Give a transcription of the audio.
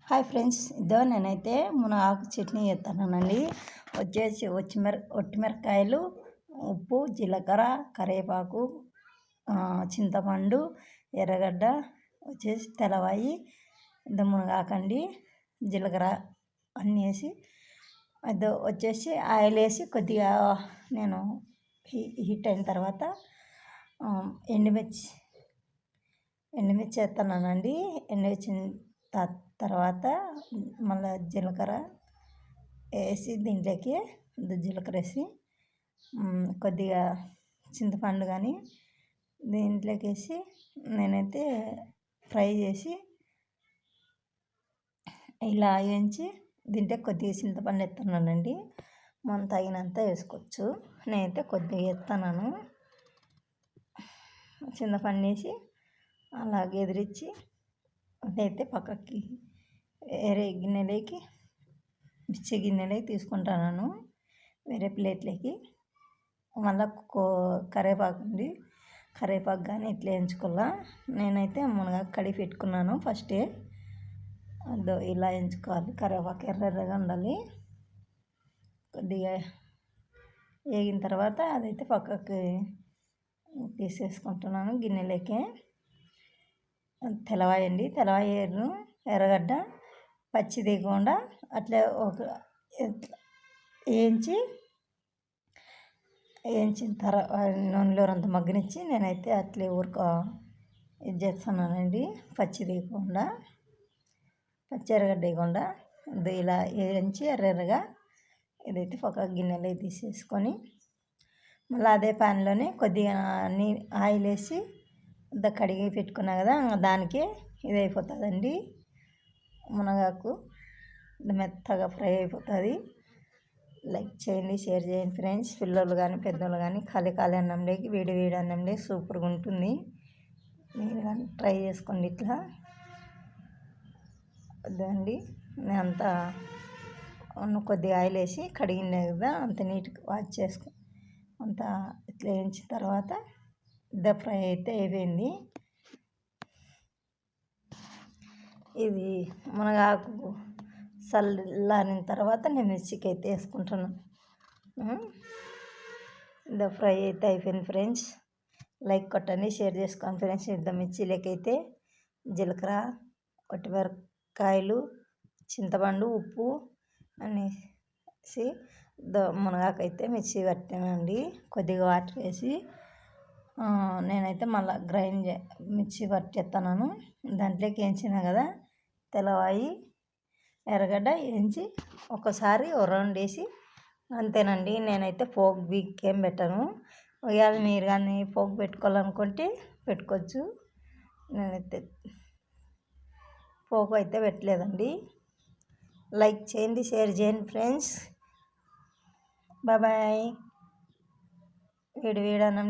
Hi friends, ఇదో నేనైతే మునగాకు చట్నీ చేస్తానండి. వచ్చేసి ఒట్టిమిరకాయలు, ఉప్పు, జీలకర్ర, కరివేపాకు, చింతపండు, ఎర్రగడ్డ, వచ్చేసి తెల్లవాయి, ఇదో మునగాకండి, జీలకర్ర అన్నీ వేసి అదో వచ్చేసి ఆయిల్ వేసి కొద్దిగా నేను హీట్ అయిన తర్వాత ఎండుమిర్చి వేస్తున్నానండి. ఎండుమిర్చి తర్వాత మళ్ళీ జీలకర్ర వేసి దీంట్లోకి జీలకర్ర వేసి కొద్దిగా చింతపండు కానీ దీంట్లోకి వేసి నేనైతే ఫ్రై చేసి ఇలా వేయించి దీంట్లో కొద్దిగా చింతపండు వేస్తున్నానండి. మనం తగినంత వేసుకోవచ్చు. నేనైతే కొద్దిగా వేస్తున్నాను. చింతపండు వేసి అలాగే ఎదిరించి అదైతే పక్కకి వేరే గిన్నెలోకి మిర్చి గిన్నెలోకి తీసుకుంటున్నాను, వేరే ప్లేట్లోకి. మళ్ళీ కరివేపాకు కానీ ఇట్లా వేయించుకోవాలా. నేనైతే మునగాకు కడిగి పెట్టుకున్నాను ఫస్టే. అదో ఇలా వేయించుకోవాలి. కరివేపాకు ఎర్రగా ఉండాలి. కొద్దిగా వేగిన తర్వాత అదైతే పక్కకి తీసేసుకుంటున్నాను గిన్నెలోకి. తెల్లవాయండి, ఎర్రగడ్డ పచ్చి తీయకుండా అట్లా వేయించిన తర్వాత నూనెలో అంత మగ్గనిచ్చి నేనైతే అట్లే ఇది చేస్తున్నానండి. పచ్చి తీయకుండా, పచ్చి ఎర్రగడ్డ వేయకుండా ఇది ఇలా వేయించి ఎర్రగా ఇదైతే ఒక గిన్నెలో తీసేసుకొని మళ్ళీ అదే ప్యాన్లోనే కొద్దిగా ఆయిల్ వేసి కడిగి పెట్టుకున్నా కదా, దానికి ఇది అయిపోతుందండి. మునగాకు మెత్తగా ఫ్రై అయిపోతుంది. లైక్ చేయండి, షేర్ చేయండి ఫ్రెండ్స్. పిల్లలు కానీ పెద్దోళ్ళు కానీ ఖాళీ అన్నంలోకి వేడి అన్నంలోకి సూపర్గా ఉంటుంది. మీరు కానీ ట్రై చేసుకోండి ఇట్లా. అదండి నేను అంతా కొద్దిగా ఆయిల్ వేసి కడిగిన కదా అంత నీట్గా వాష్ చేసుకుని అంతా ఇట్లా వేయించిన తర్వాత ఫ్రై అయితే అయిపోయింది. ఇది మునగాకు చల్లారిన తర్వాత నేను మిర్చికి అయితే వేసుకుంటున్నాను. ఇది ఫ్రై అయితే అయిపోయింది ఫ్రెండ్స్. లైక్ కొట్టండి, షేర్ చేసుకోండి ఫ్రెండ్స్. ఇద్ద మిర్చిలకైతే జీలకర్ర, ఒట్టిమిరపకాయలు, చింతపండు, ఉప్పు అనేసి మునగాకు అయితే మిర్చి పట్టానండి. కొద్దిగా వాటర్ వేసి నేనైతే మళ్ళీ మిర్చి పట్టేస్తున్నాను. దాంట్లోకి వేయించిన కదా తెల్లవాయి, ఎర్రగడ్డ వేయించి ఒకసారి రౌండ్ వేసి అంతేనండి. నేనైతే పోపు ఏం పెట్టాను. ఒకవేళ మీరు కానీ పోపు పెట్టుకోవాలనుకుంటే పెట్టుకోవచ్చు. నేనైతే పోపు అయితే పెట్టలేదండి. లైక్ చేయండి, షేర్ చేయండి ఫ్రెండ్స్. బాయ్. వేడి అన్నం